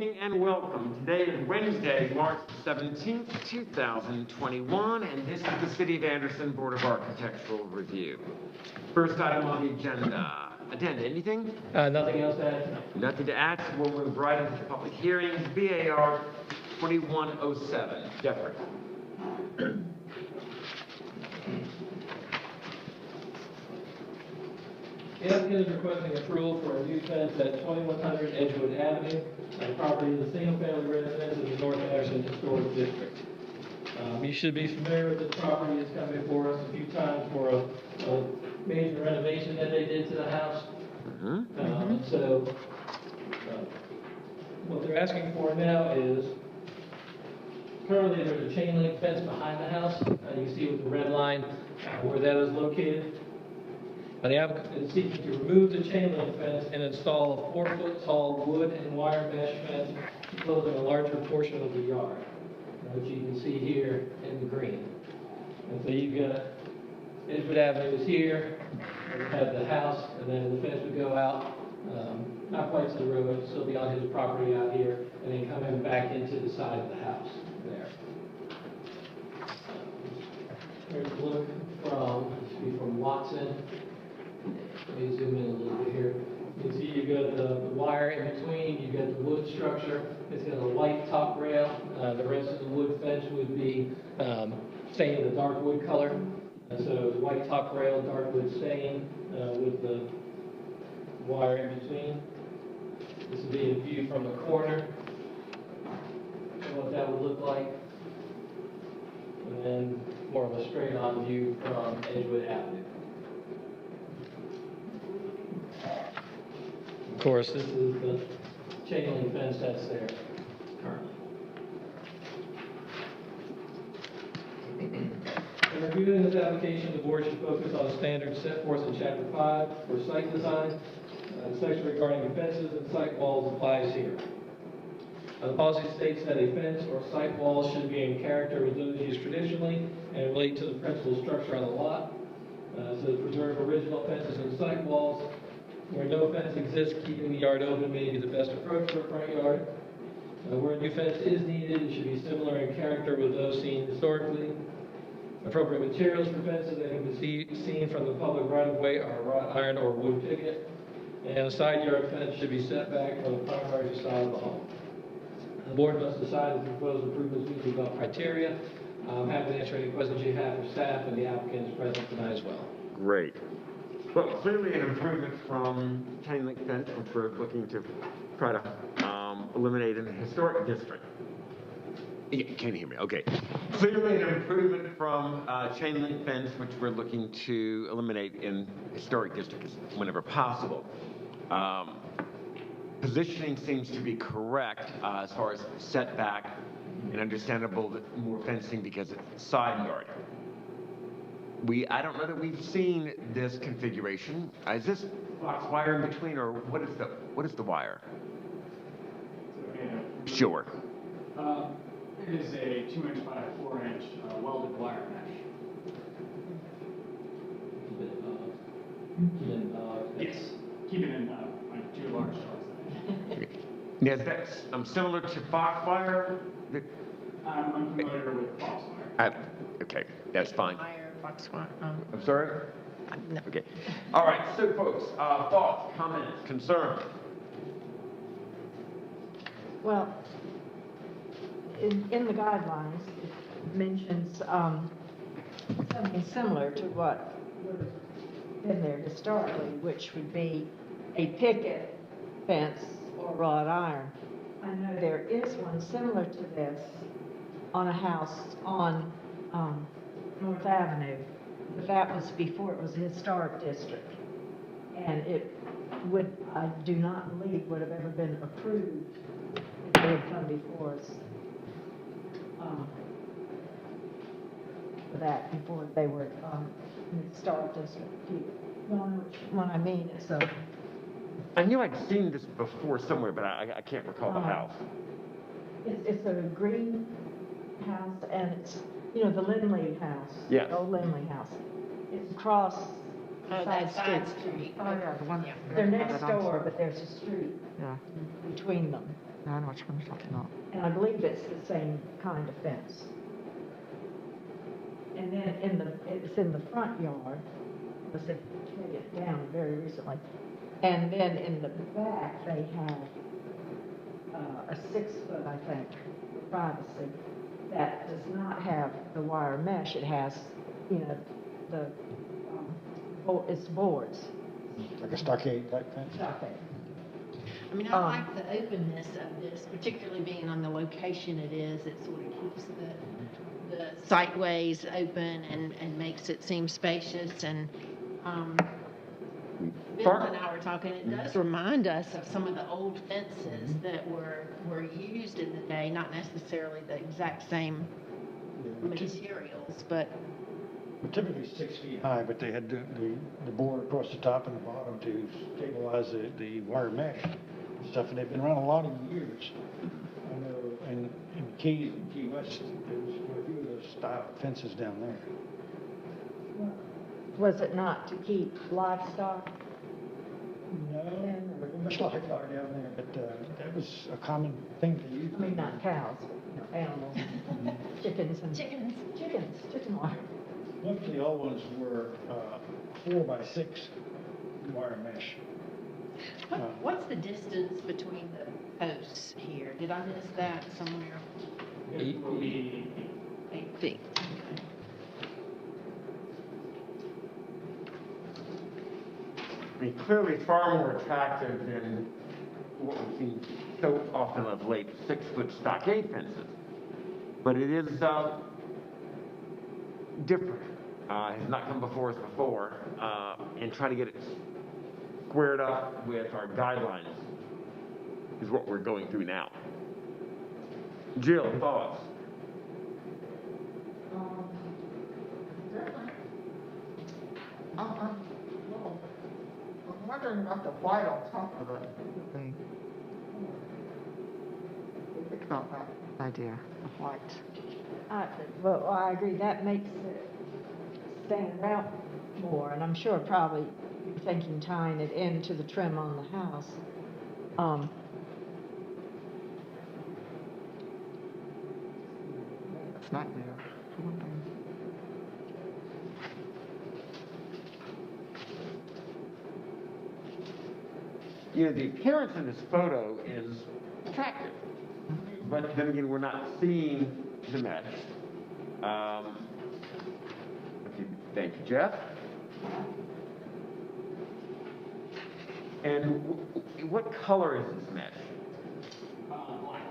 evening and welcome. Today is Wednesday, March 17th, 2021, and this is the City of Anderson Board of Architectural Review. First item on the agenda. Attend, anything? Nothing else to add? Nothing to add, so we'll move right into the public hearings. BAR 2107. Jeffrey. The applicant is requesting approval for a new fence at 2100 Edgewood Avenue, the property is a single-family residence in the North Anderson Historic District. You should be familiar with this property. It's come before us a few times for a major renovation that they did to the house. What they're asking for now is, currently there's a chain link fence behind the house. You can see with the red line where that is located. The applicant is seeking to remove the chain link fence and install a 4-foot tall wood and wire mesh fence enclosing a larger portion of the yard, which you can see here in the green. And so you've got Edgewood Avenue is here, and we have the house, and then the fence would go out, not quite to the road, it'd still be on his property out here, and then come in back into the side of the house there. Here's a look from Watson. Let me zoom in a little bit here. You can see you've got the wire in between, you've got the wood structure, it's got a white top rail. The rest of the wood fence would be staying the dark wood color. So the white top rail, dark wood stain with the wire in between. This would be a view from the corner, what that would look like. And then more of a straight on view from Edgewood Avenue. Of course, this is the chain link fence that's there currently. In reviewing this application, the board should focus on the standards set forth in Chapter 5 for site design. The section regarding fences and site walls applies here. The policy states that a fence or site wall should be in character with those used traditionally and relate to the principal structure on the lot. So to preserve original fences and site walls. Where no fence exists, keeping the yard open may be the best approach for a front yard. Where a new fence is needed, it should be similar in character with those seen historically. Appropriate materials for fences that can be seen from the public right-of-way are wrought iron or wood picket. And a side yard fence should be set back from the primary facade of the home. The board must decide if the proposed improvements meet the above criteria. I'm happy to answer any questions you have for staff, and the applicant is present tonight as well. Great. Well, clearly an improvement from chain link fence, which we're looking to try to eliminate in the historic district. You can't hear me, okay. Clearly an improvement from chain link fence, which we're looking to eliminate in historic districts whenever possible. Positioning seems to be correct as far as setback, and understandable that more fencing because it's side yard. I don't know that we've seen this configuration. Is this box wire in between, or what is the wire? Sure. It is a 2-inch by 4-inch welded wire mesh. Yes, keep it in like 2 large shelves. Now, that's similar to box wire. I'm unfamiliar with box wire. Okay, that's fine. Box wire. I'm sorry? No. Okay. All right, so folks, thoughts, comments, concerns? Well, in the guidelines, it mentions something similar to what would have been there historically, which would be a picket fence or wrought iron. I know there is one similar to this on a house on North Avenue, but that was before it was a historic district, and it would, I do not believe, would have ever been approved if they had come before us for that, before they were in the historic district. You know which one I mean? It's a. I knew I'd seen this before somewhere, but I can't recall the house. It's a green house, and it's, you know, the Lindley house. Yes. The old Lindley house. It's across a side street. Oh, yeah, the one. They're next door, but there's a street Yeah, between them. I know what you're talking about. And I believe it's the same kind of fence. And then it's in the front yard, because they cut it down very recently. And then in the back, they have a 6-foot, I think, for privacy, that does not have the wire mesh. It has, it's boards. Like a stockade type fence? Stockade. I mean, I like the openness of this, particularly being on the location it is. It sort of keeps the sightways open and makes it seem spacious. And Bill and I were talking, it does remind us of some of the old fences that were used in the day, not necessarily the exact same materials, but Typically 6 feet high, but they had the board across the top and the bottom to stabilize the wire mesh and stuff, and they've been around a lot of years. I know in Key West, there's a few of those style fences down there. Was it not to keep livestock? No, much like are down there, but that was a common thing to use. I mean, not cows, but animals, chickens and. chickens. Chicken wire. Most of the old ones were 4x6 wire mesh. What's the distance between the posts here? Did I miss that somewhere? It will be 8 feet. I mean, clearly far more attractive than what we've seen so often of late, 6-foot stockade fences. But it is different. Has not come before us before, and try to get it squared up with our guidelines is what we're going through now. Jill, thoughts? I'm wondering about the white on top of it. Think about that idea, the white. Well, I agree, that makes it stand out more, and I'm sure probably you're thinking tying it into the trim on the house. It's not there. You know, the appearance in this photo is attractive, but then again, we're not seeing the mesh. Okay, thank you, Jeff. And what color is this mesh? black.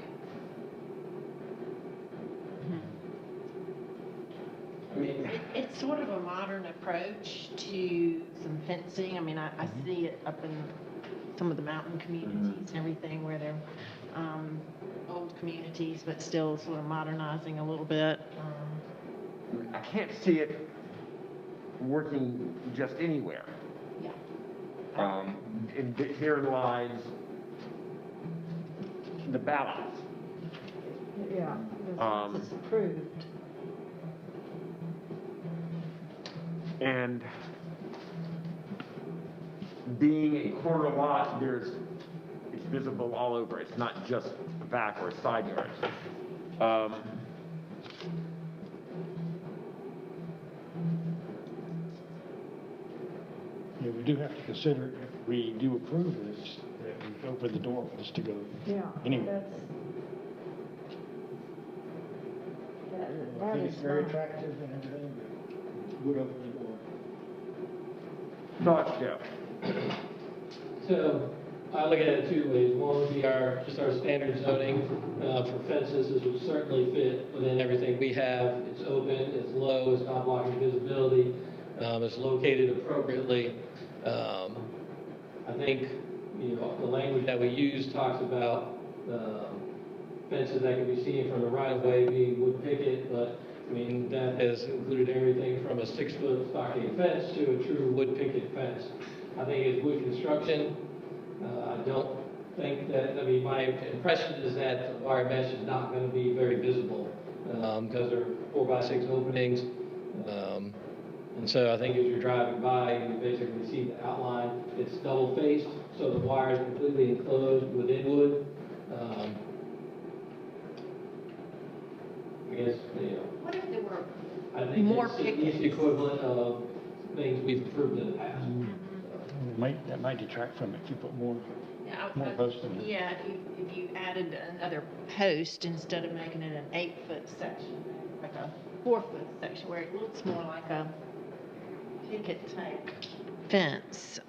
I mean, It's sort of a modern approach to some fencing. I mean, I see it up in some of the mountain communities and everything where they're old communities, but still sort of modernizing a little bit. I can't see it working just anywhere. Yeah. And herein lies the balance. Yeah, because it's approved. And being a corner lot, it's visible all over. It's not just the back or side yards. Yeah, we do have to consider, if we do approve this, that we open the door for this to go Yeah. anywhere. I That think is it's very fine. attractive and everything, but would open the door. Thoughts, Jeff? So I look at it 2 ways. One would be our standard zoning for fences. This would certainly fit within everything we have. It's open, it's low, it's not blocking visibility, it's located appropriately. I think, the language that we use talks about fences that can be seen from the right of way being wood picket, but I mean, that has included everything from a 6-foot stockade fence to a true wood picket fence. I think it's wood construction. I don't think that, my impression is that the wire mesh is not going to be very visible because they're 4x6 openings. And so I think as you're driving by, you basically see the outline. It's double faced, so the wire is completely enclosed within wood. I guess, What if there were I think more it's at least pickets? the equivalent of things we've approved in the past. That might detract from it if you put more posts in it. Yeah, if you added another post instead of making it an 8-foot section, like a 4-foot section where it looks more like a picket type fence.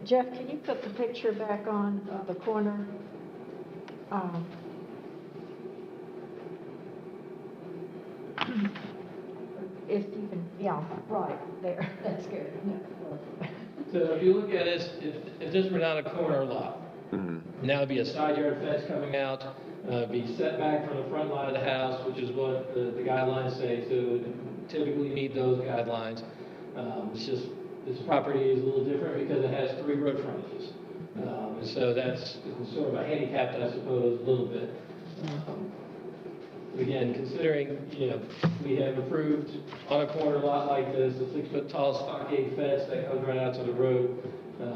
Jeff, can you put the picture back on of the corner? If you can, yeah, right, there, that's good. So if you look at it, if this were not a corner lot, now it'd be a side yard fence coming out, be set back from the front line of the house, which is what the guidelines say, so typically meet those guidelines. It's just, this property is a little different because it has 3 road frontages. And so that's sort of a handicapped, I suppose, a little bit. Again, considering, we have approved on a corner lot like this, a 6-foot tall stockade fence that comes right out to the road.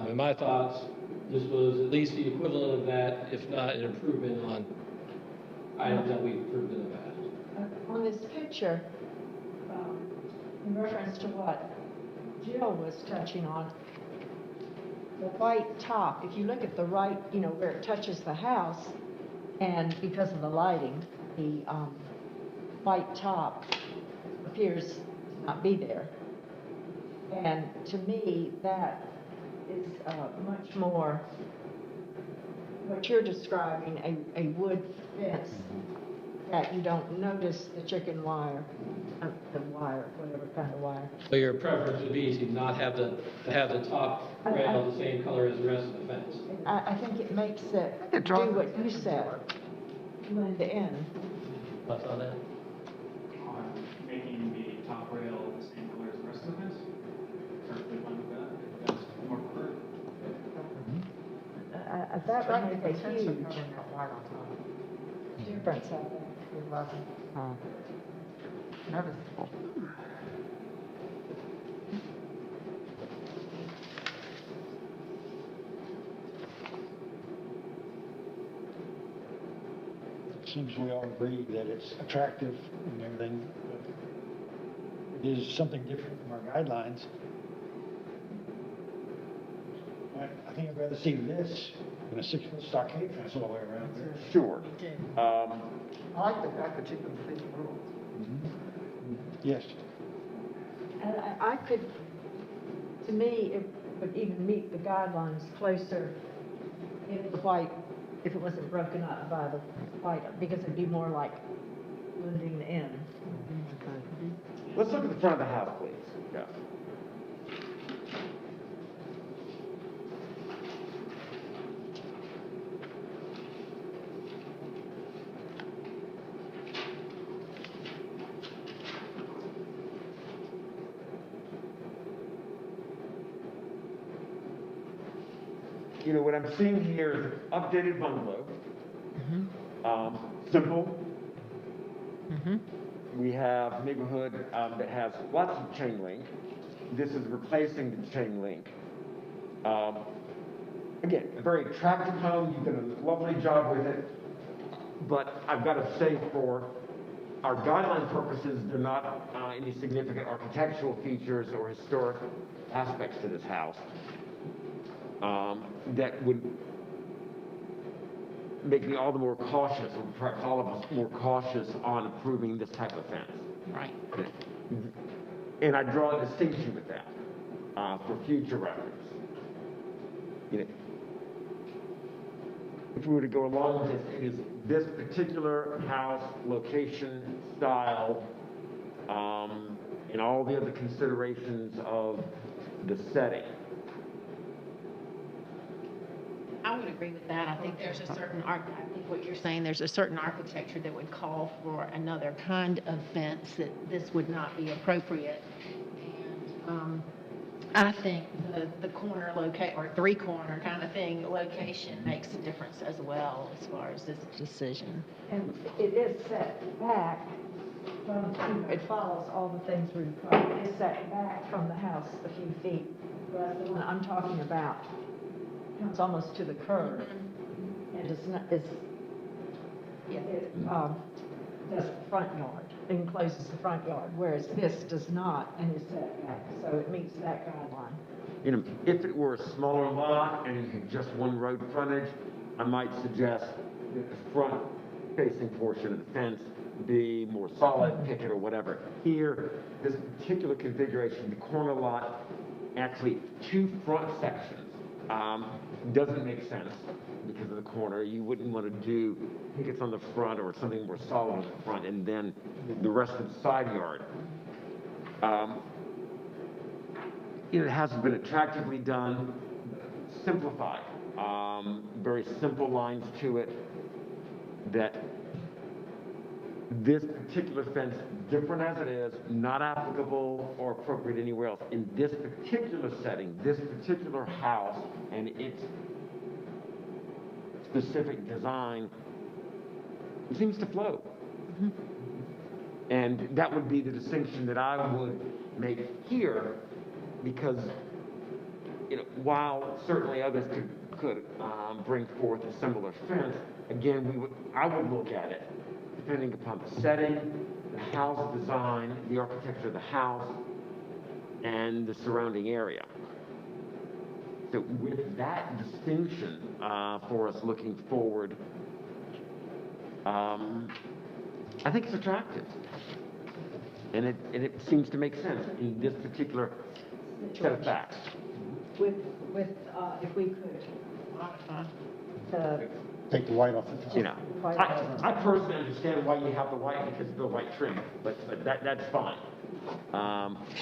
In my thoughts, this was at least the equivalent of that, if not an improvement on items that we've approved in the past. On this picture, in reference to what Jill was touching on, the white top, if you look at the right, where it touches the house, and because of the lighting, the white top appears to not be there. And to me, that is much more what you're describing, a wood fence that you don't notice the chicken wire, whatever kind of wire. So your preference would be to not have the top rail the same color as the rest of the fence? I think it makes it do what you said, blend in. Thoughts on that? On making the top rail the same color as the rest of the fence? Perfectly fine with that, if that's more preferred. That would make a Potentially huge putting that white on top. difference, I think. It wasn't, noticeable. Seems we all agree that it's attractive and everything, but it is something different from our guidelines. I think I'd rather see this than a 6-foot stockade fence all the way around there. Sure. Me too. I like the fact that you can see the rules. Yes. And I could, to me, it would even meet the guidelines closer if it wasn't broken up by the white, because it'd be more like blending in. Let's look at the front of the house, please. Yeah. What I'm seeing here is an updated bungalow. Simple. We have neighborhood that has lots of chain link. This is replacing the chain link. Again, a very attractive home. You've done a lovely job with it. But I've got to say, for our guideline purposes, there are not any significant architectural features or historic aspects to this house that would make me all the more cautious, or perhaps all of us more cautious on approving this type of fence. Right. And I draw a distinction with that for future reference. If we were to go along with this, it is this particular house, location, style, and all the other considerations of the setting. I would agree with that. I think there's a certain I think what you're saying, there's a certain architecture that would call for another kind of fence, that this would not be appropriate. And I think the corner or 3-corner kind of thing, location makes a difference as well as far as this decision. And it is set back it follows all the things we require. It's set back from the house a few feet. But the one I'm talking about comes almost to the curb. And it's not, it's, does the front yard, encloses the front yard, whereas this does not and is set back. So it meets that guideline. You know, if it were a smaller lot and you had just one road frontage, I might suggest that the front facing portion of the fence be more solid, picket or whatever. Here, this particular configuration, the corner lot, actually two front sections, doesn't make sense because of the corner. You wouldn't want to do pickets on the front or something more solid on the front and then the rest of the side yard. It hasn't been attractively done, simplified, very simple lines to it, that this particular fence, different as it is, not applicable or appropriate anywhere else. In this particular setting, this particular house and its specific design seems to flow. And that would be the distinction that I would make here, because, you know, while certainly others could bring forth a similar fence, again, I would look at it depending upon the setting, the house design, the architecture of the house, and the surrounding area. So with that distinction for us looking forward, I think it's attractive. And it seems to make sense in this particular set of facts. With if we could modify the Take the white off the top. You know, I personally understand why you have the white because of the white trim, but that's fine.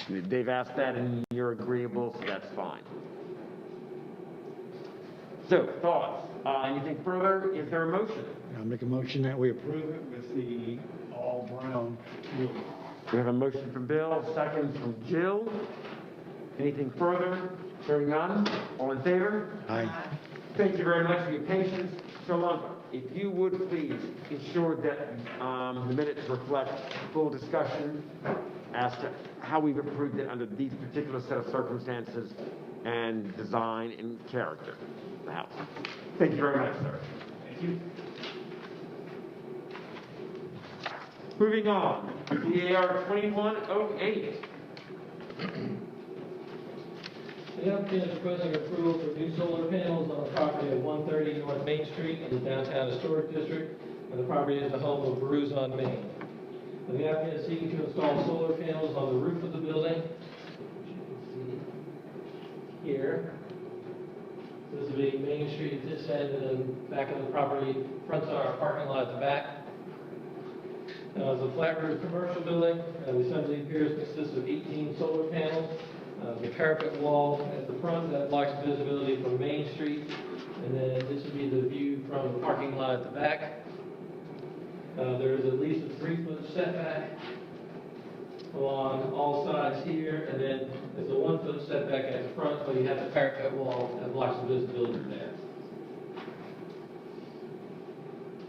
They've asked that and you're agreeable, so that's fine. So, thoughts? Anything further? Is there a motion? I'll make a motion that we approve it with the all brown roof. We have a motion from Bill, second from Jill. Anything further? Hearing none? All in favor? Aye. Thank you very much for your patience. So, Lumpa, if you would please ensure that the minutes reflect full discussion as to how we've approved it under these particular set of circumstances and design and character of the house. Thank you very much, sir. Thank you. Moving on, DAR 2108. The applicant is requesting approval for new solar panels on the property of 130 North Main Street in the downtown historic district, and the property is the home of Brews on Main. And the applicant is seeking to install solar panels on the roof of the building, which you can see here. This will be Main Street at this end, and then back of the property, fronts our parking lot at the back. It's a flat roof commercial building. The assembly appears consists of 18 solar panels. The parapet wall at the front that blocks visibility from Main Street, and then this would be the view from the parking lot at the back. There is at least a 3-foot setback along all sides here, and then there's a 1-foot setback at the front, so you have the parapet wall that blocks the visibility there.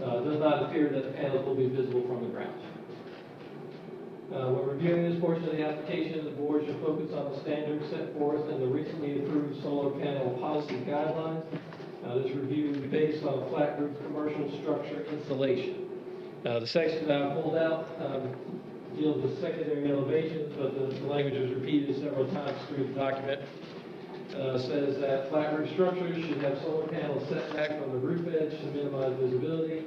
It does not appear that the panels will be visible from the ground. When reviewing this portion of the application, the board should focus on the standards set forth in the recently approved solar panel policy guidelines. This review is based on a flat roof commercial structure installation. The section that I pulled out deals with secondary elevations, but the language is repeated several times through the document. Says that flat roof structures should have solar panels set back from the roof edge to minimize visibility.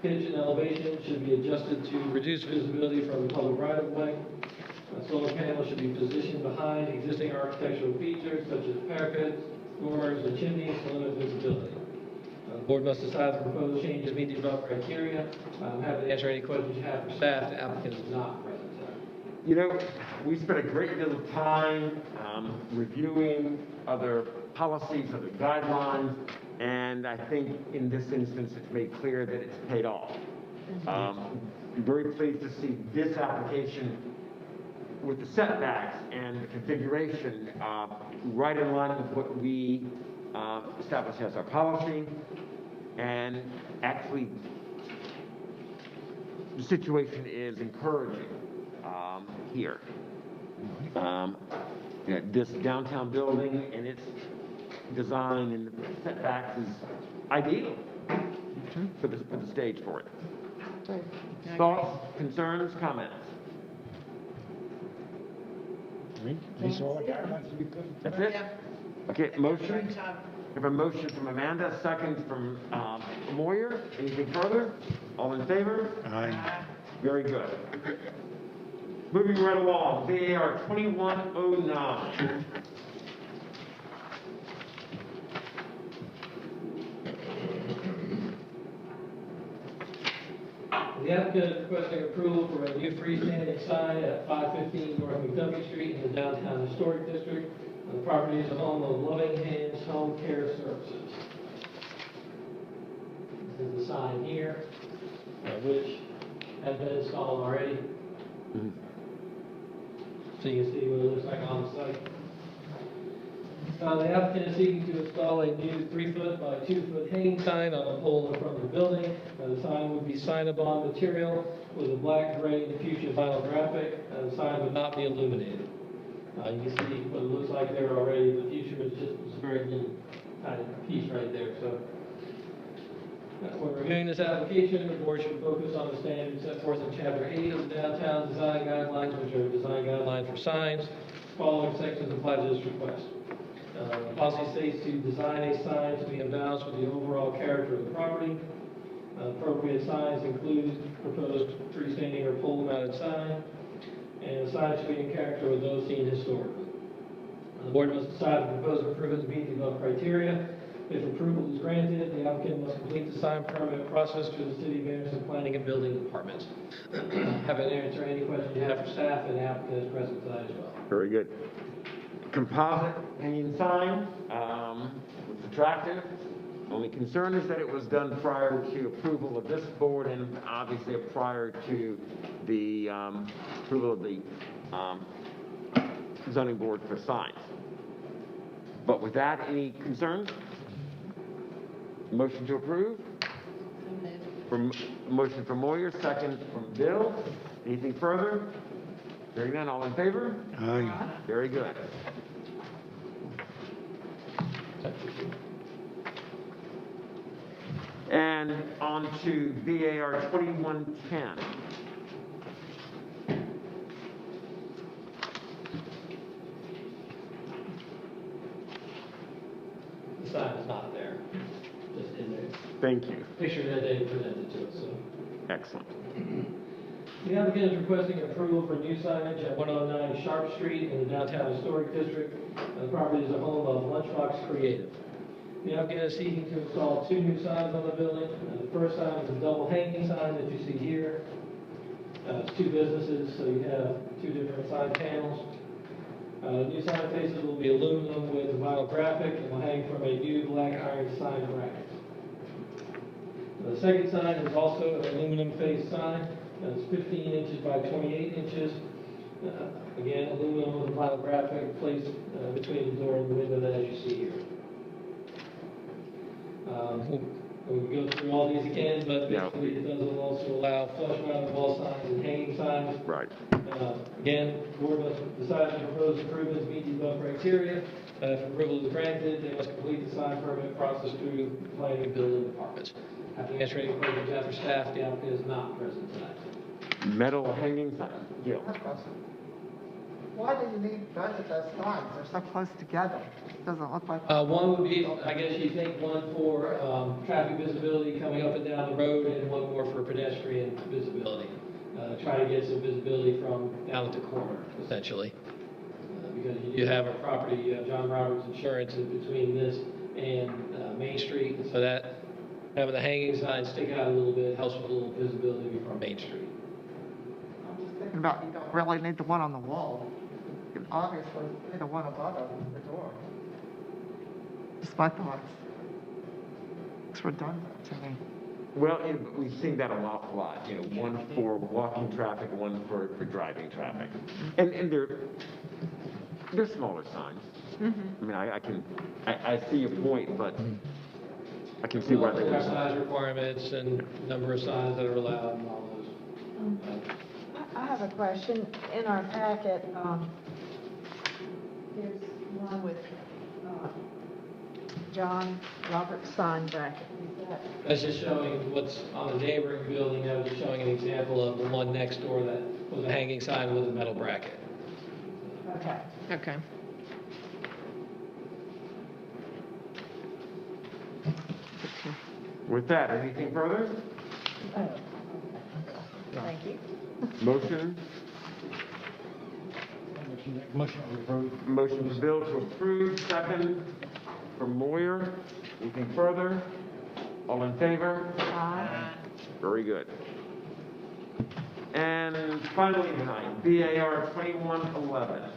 Pitch and elevation should be adjusted to reduce visibility from the public right-of-way. Solar panels should be positioned behind existing architectural features such as parapets, dormers, and chimneys to limit visibility. The board must decide the proposed changes meet the above criteria. I'm happy to answer any questions you have for staff. The applicant is not present. You know, we spent a great deal of time reviewing other policies, other guidelines, and I think in this instance it's made clear that it's paid off. I'm very pleased to see this application with the setbacks and the configuration right in line with what we established as our policy, and actually the situation is encouraging. here. This downtown building and its design and setbacks is ideal for the stage for it. Thoughts, concerns, comments? These are all the guidelines we put. That's it? Okay, motion? We have a motion from Amanda, second from Moyer. Anything further? All in favor? Aye. Very good. Moving right along, VAR 2109. The applicant is requesting approval for a new freestanding sign at 515 North McDuffie Street in the downtown historic district. The property is the home of Loving Hands Home Care Services. This is the sign here, which has been installed already. So you can see what it looks like on the site. The applicant is seeking to install a new 3-foot by 2-foot hanging sign on a pole in front of the building. The sign would be sign-on material with a black, gray, and fuchsia vinyl graphic. The sign would not be illuminated. You can see what it looks like there already. The fuchsia is just a very little tiny piece right there. So when reviewing this application, the board should focus on the standards set forth in Chapter 8 of the Downtown Design Guidelines, which are design guidelines for signs. Following sections apply to this request. The policy states to design a sign to be in balance with the overall character of the property. Appropriate signs include proposed freestanding or pole-mounted sign, and the sign should be in character with those seen historically. The board must decide if the proposed improvements meet the above criteria. If approval is granted, the applicant must complete the sign permit process through the City of Anderson Planning and Building Department. Have an answer any questions you have for staff, and the applicant is present tonight as well. Very good. Composite hanging sign, was attractive. Only concern is that it was done prior to approval of this board and obviously prior to the approval of the zoning board for signs. But with that, any concerns? Motion to approve? Motion from Moyer, second from Bill. Anything further? Hearing none, all in favor? Aye. Very good. And on to VAR 2110. The sign is not there, just in there. Thank you. Picture that they presented to us, so. Excellent. The applicant is requesting approval for new signage at 109 Sharp Street in the downtown historic district. The property is a home of Lunchbox Creative. The applicant is seeking to install 2 new signs on the building. The first sign is a double hanging sign that you see here. It's 2 businesses, so you have 2 different sign panels. The new sign faces will be aluminum with a vinyl graphic and will hang from a new black iron sign bracket. The second sign is also an aluminum face sign. It's 15 inches by 28 inches. Again, aluminum with a vinyl graphic placed between the door and the window that as you see here. We'll go through all these again, but basically it does also allow flush mounted wall signs and hanging signs. Right. Again, the board must decide if the proposed improvements meet the above criteria. If approval is granted, they must complete the sign permit process through the planning and building departments. After answering any questions after staff, the applicant is not present tonight. Metal hanging sign. Gil. I have a question. Why do you need both of those signs? They're so close together. It doesn't look like. One would be, I guess you think, one for traffic visibility coming up and down the road, and one more for pedestrian visibility. Try to get some visibility from down at the corner, essentially. Because you have a property, you have John Roberts Insurance in between this and Main Street, so that having the hanging sign stick out a little bit helps with a little visibility from Main Street. I'm just thinking about you don't really need the one on the wall. You can obviously see the one above it, the door. Just my thoughts. It's redundant to me. Well, we've seen that an awful lot, one for walking traffic, one for driving traffic. And they're smaller signs. I mean, I see your point, but I can see why they There are would. size requirements and number of signs that are allowed and all those. I have a question. In our packet, there's one with John Roberts sign bracket. Is that? That's just showing what's on the neighboring building. I was just showing an example of the one next door that was a hanging sign with a metal bracket. Okay. Okay. With that, anything further? Oh, okay. Thank you. Motion? Motion to approve. Motion from Bill to approve, second from Moyer. Anything further? All in favor? Aye. Very good. And finally tonight, BAR 2111.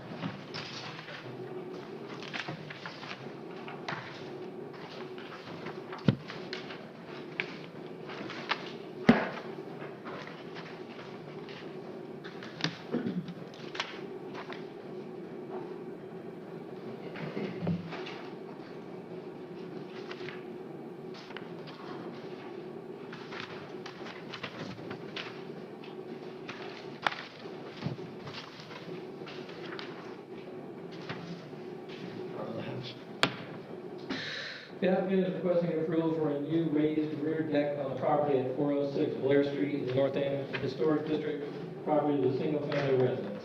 The applicant is requesting approval for a new raised rear deck on the property at 406 Blair Street in the North End Historic District, property of a single-family residence.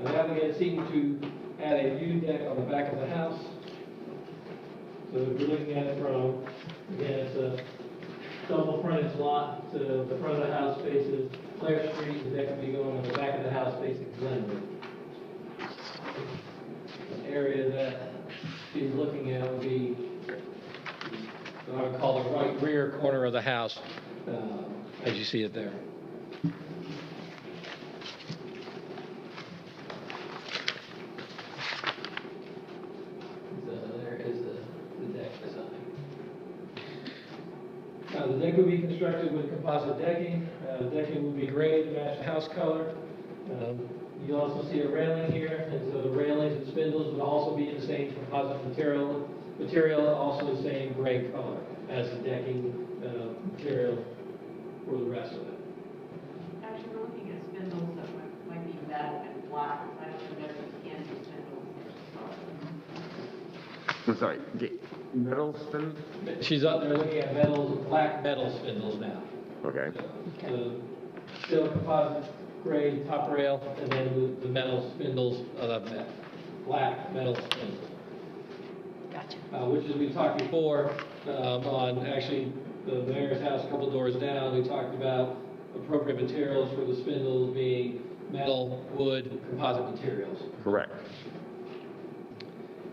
The applicant is seeking to add a new deck on the back of the house. So if you're looking at it from, again, it's a double frontage lot, to the front of the house faces Blair Street, the deck will be going on the back of the house facing Glenwood. The area that she's looking at would be what I would call the right rear corner of the house, as you see it there. So there is the deck design. The deck will be constructed with composite decking. Decking will be gray to match the house color. You'll also see a railing here, and so the railings and spindles would also be in the same composite material, also the same gray color as the decking material for the rest of it. Actually, we're looking at spindles that might be metal and black. I don't know if you can do spindles. I'm sorry, metal spin? She's up there looking at metals, black metal spindles now. Okay. Still composite gray top rail, and then the metal spindles of that black metal spindles. Gotcha. Which as we talked before, on actually the mayor's house a couple doors down, we talked about appropriate materials for the spindles being metal, wood, composite materials. Correct.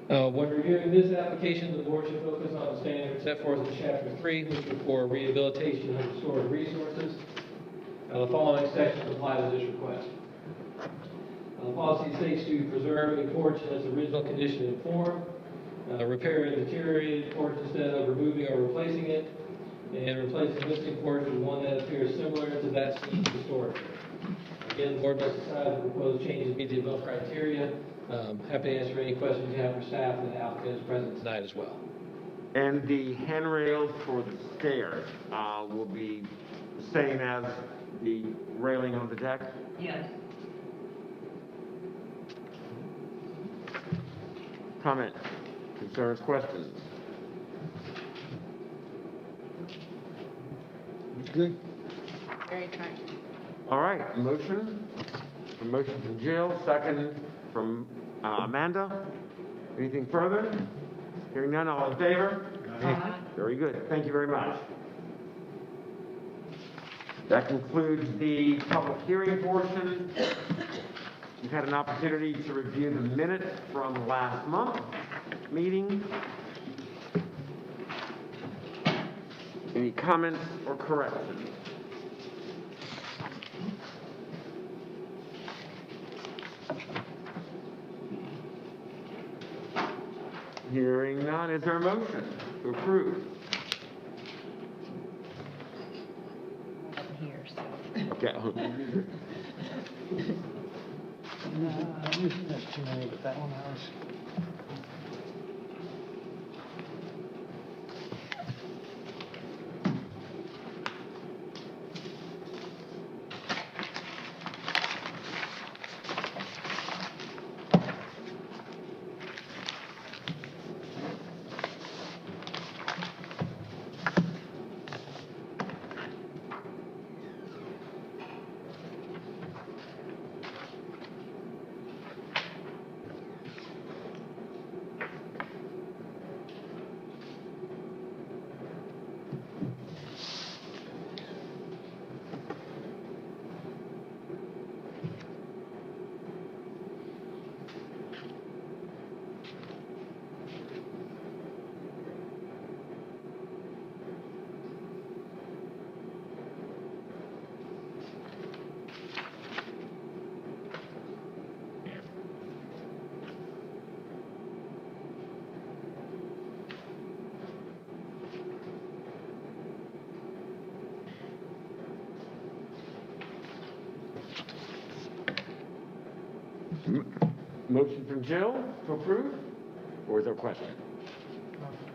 When reviewing this application, the board should focus on the standards set forth in Chapter 3, which are for rehabilitation of restored resources. The following sections apply to this request. The policy states to preserve a porch in its original condition and form, repair a deteriorated porch instead of removing or replacing it, and replace the existing porch with one that appears similar to that seen historically. Again, the board must decide if the proposed changes meet the above criteria. Happy to answer any questions you have for staff, and the applicant is present tonight as well. And the handrails for the stairs will be the same as the railing on the deck? Yes. Comment, concerns, questions? It's good. Very attractive. All right, a motion from Jill, second from Amanda. Anything further? Hearing none, all in favor? Aye. Very good, thank you very much. That concludes the public hearing portion. You've had an opportunity to review the minutes from last month's meeting. Any comments or corrections? Hearing none, is there a motion to approve? Here, so. Okay. There's too many, but that one I was. Motion from Jill to approve, or is there a question?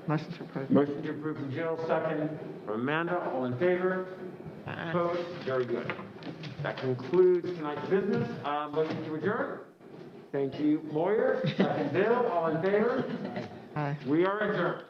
Motion to approve. Motion to approve from Jill, second from Amanda. All in favor? Aye. Opposed? Very good. That concludes tonight's business. Motion to adjourn. Thank you, Moyer. Second, Bill. All in favor? Aye. We are adjourned.